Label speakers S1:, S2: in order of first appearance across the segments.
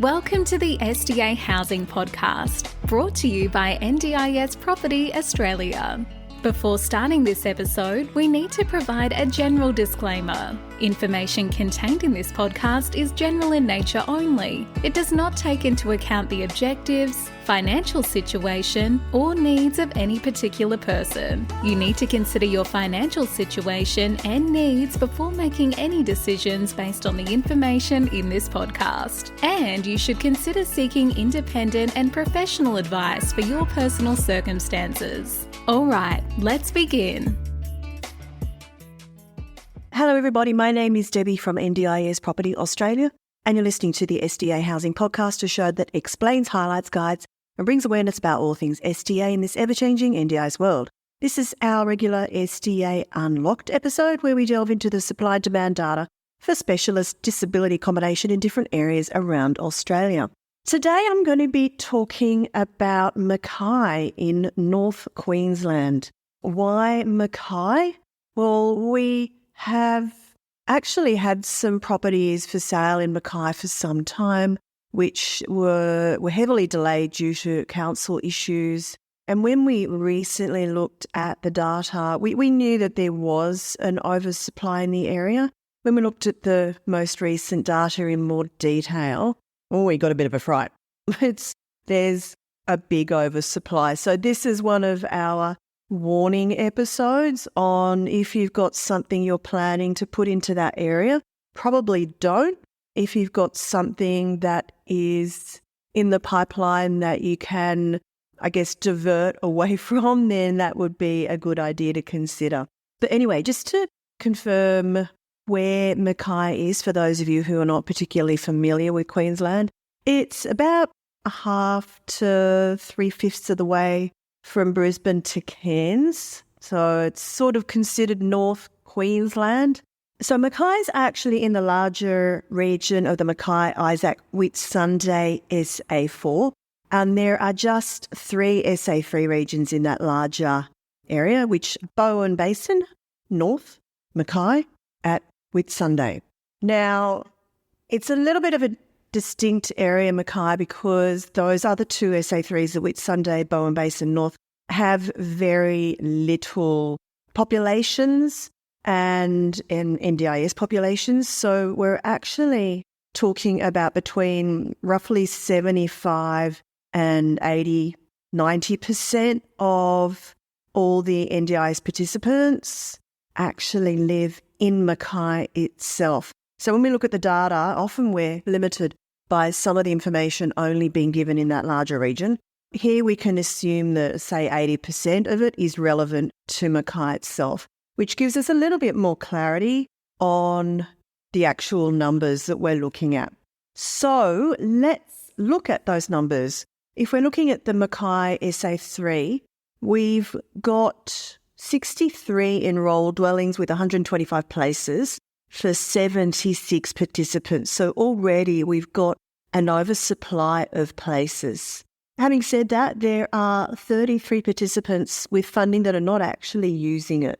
S1: Welcome to the SDA Housing Podcast, brought to you by NDIS Property Australia. Before starting this episode, we need to provide a general disclaimer. Information contained in this podcast is general in nature only. It does not take into account the objectives, financial situation, or needs of any particular person. You need to consider your financial situation and needs before making any decisions based on the information in this podcast. And you should consider seeking independent and professional advice for your personal circumstances. All right, let's begin.
S2: Hello everybody, my name is Debbie from NDIS Property Australia, and you're listening to the SDA Housing Podcast, a show that explains, highlights, guides and brings awareness about all things SDA in this ever-changing NDIS world. This is our regular SDA Unlocked episode where we delve into the supply-demand data for specialist disability accommodation in different areas around Australia. Today I'm going to be talking about Mackay in North Queensland. Why Mackay? Well, we have actually had some properties for sale in Mackay for some time, which were heavily delayed due to council issues. And when we recently looked at the data, we knew that there was an oversupply in the area. When we looked at the most recent data in more detail, we got a bit of a fright. There's a big oversupply. So this is one of our warning episodes on if you've got something you're planning to put into that area, probably don't. If you've got something that is in the pipeline that you can, divert away from, then that would be a good idea to consider. But anyway, just to confirm where Mackay is, for those of you who are not particularly familiar with Queensland, it's about a half to 3/5 of the way from Brisbane to Cairns. So it's sort of considered North Queensland. So Mackay's actually in the larger region of the Mackay-Isaac-Whitsunday SA4. And there are just 3 SA3 regions in that larger area, which Bowen Basin, North, Mackay at Whitsunday. Now, it's a little bit of a distinct area, Mackay, because those other 2 SA3s, the Whitsunday, Bowen Basin, North, have very little populations and NDIS populations. So we're actually talking about between roughly 75 and 80, 90% of all the NDIS participants actually live in Mackay itself. So when we look at the data, often we're limited by some of the information only being given in that larger region. Here we can assume that, say, 80% of it is relevant to Mackay itself, which gives us a little bit more clarity on the actual numbers that we're looking at. So let's look at those numbers. If we're looking at the Mackay SA3, we've got 63 enrolled dwellings with 125 places for 76 participants. So already we've got an oversupply of places. Having said that, there are 33 participants with funding that are not actually using it.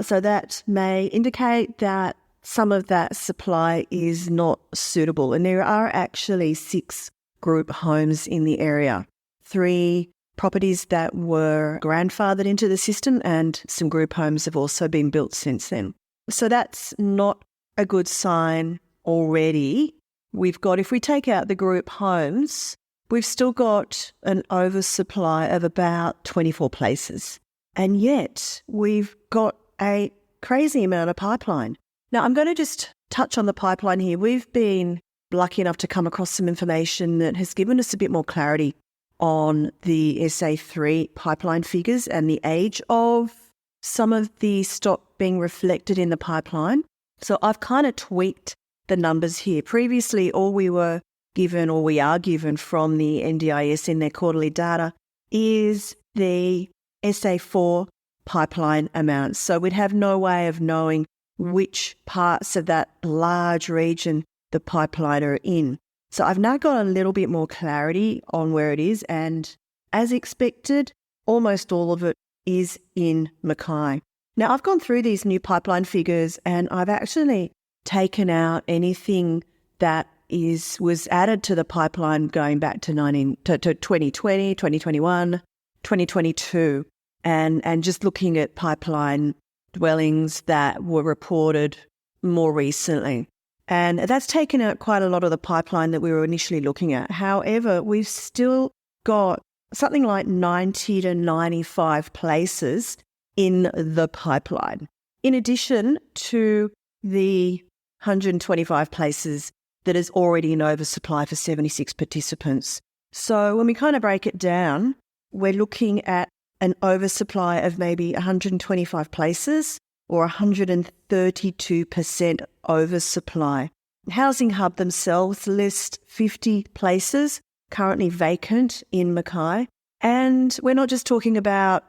S2: So that may indicate that some of that supply is not suitable. And there are actually 6 group homes in the area, 3 properties that were grandfathered into the system, and some group homes have also been built since then. So that's not a good sign already. If we take out the group homes, we've still got an oversupply of about 24 places. And yet we've got a crazy amount of pipeline. Now, I'm going to just touch on the pipeline here. We've been lucky enough to come across some information that has given us a bit more clarity on the SA3 pipeline figures and the age of some of the stock being reflected in the pipeline. So I've kind of tweaked the numbers here. Previously, all we were given, or we are given from the NDIS in their quarterly data, is the SA4 pipeline amount. So we'd have no way of knowing which parts of that large region the pipeline are in. So I've now got a little bit more clarity on where it is, and as expected, almost all of it is in Mackay. Now, I've gone through these new pipeline figures and I've actually taken out anything that was added to the pipeline going back to 2020, 2021, 2022, and just looking at pipeline dwellings that were reported more recently. And that's taken out quite a lot of the pipeline that we were initially looking at. However, we've still got something like 90 to 95 places in the pipeline, in addition to the 125 places that is already in oversupply for 76 participants. So when we kind of break it down, we're looking at an oversupply of maybe 125 places or 132% oversupply. Housing Hub themselves list 50 places currently vacant in Mackay. And we're not just talking about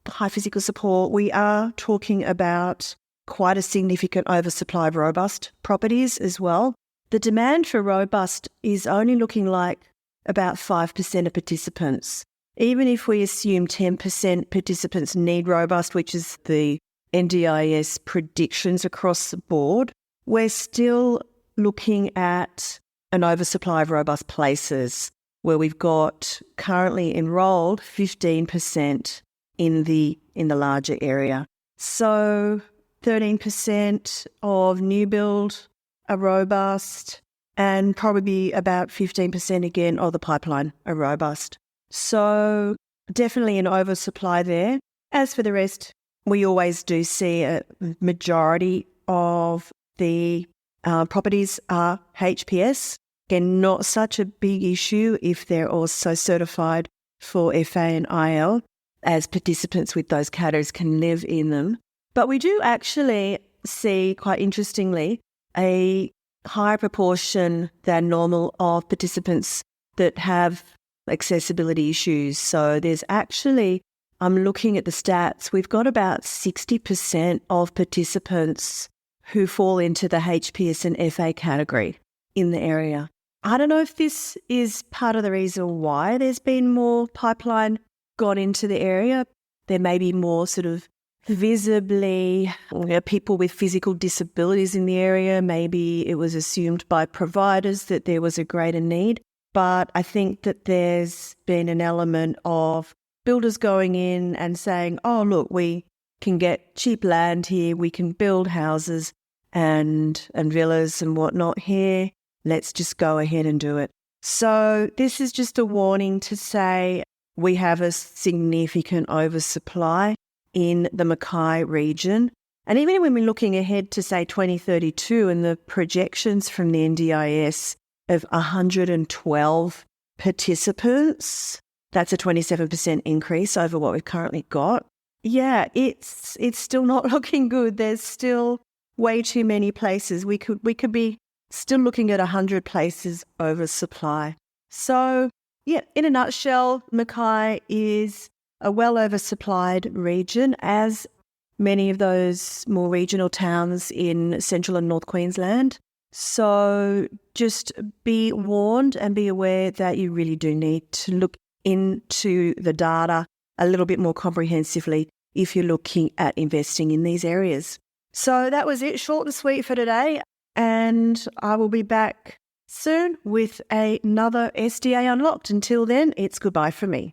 S2: high physical support, we are talking about quite a significant oversupply of robust properties as well. The demand for robust is only looking like about 5% of participants. Even if we assume 10% participants need robust, which is the NDIS predictions across the board, we're still looking at an oversupply of robust places where we've got currently enrolled 15% in the larger area. So 13% of new build are robust, and probably about 15% again of the pipeline are robust. So definitely an oversupply there. As for the rest, we always do see a majority of the properties are HPS. Again, not such a big issue if they're also certified for FA and IL, as participants with those categories can live in them. But we do actually see, quite interestingly, a higher proportion than normal of participants that have accessibility issues. So there's actually, I'm looking at the stats, we've got about 60% of participants who fall into the HPS and FA category in the area. I don't know if this is part of the reason why there's been more pipeline got into the area. There may be more sort of visibly people with physical disabilities in the area. Maybe it was assumed by providers that there was a greater need. But I think that there's been an element of builders going in and saying, oh, look, we can get cheap land here, we can build houses and villas and whatnot here. Let's just go ahead and do it. So this is just a warning to say we have a significant oversupply in the Mackay region. And even when we're looking ahead to, say, 2032 and the projections from the NDIS of 112 participants, that's a 27% increase over what we've currently got. Yeah, it's still not looking good. There's still way too many places. We could be still looking at 100 places oversupply. So, yeah, in a nutshell, Mackay is a well oversupplied region, as many of those more regional towns in central and north Queensland. So just be warned and be aware that you really do need to look into the data a little bit more comprehensively if you're looking at investing in these areas. So that was it, short and sweet for today. And I will be back soon with another SDA Unlocked. Until then, it's goodbye from me.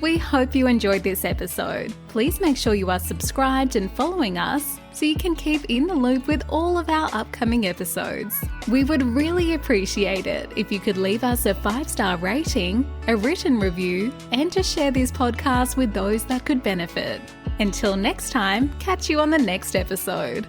S1: We hope you enjoyed this episode. Please make sure you are subscribed and following us so you can keep in the loop with all of our upcoming episodes. We would really appreciate it if you could leave us a 5-star rating, a written review, and to share this podcast with those that could benefit. Until next time, catch you on the next episode.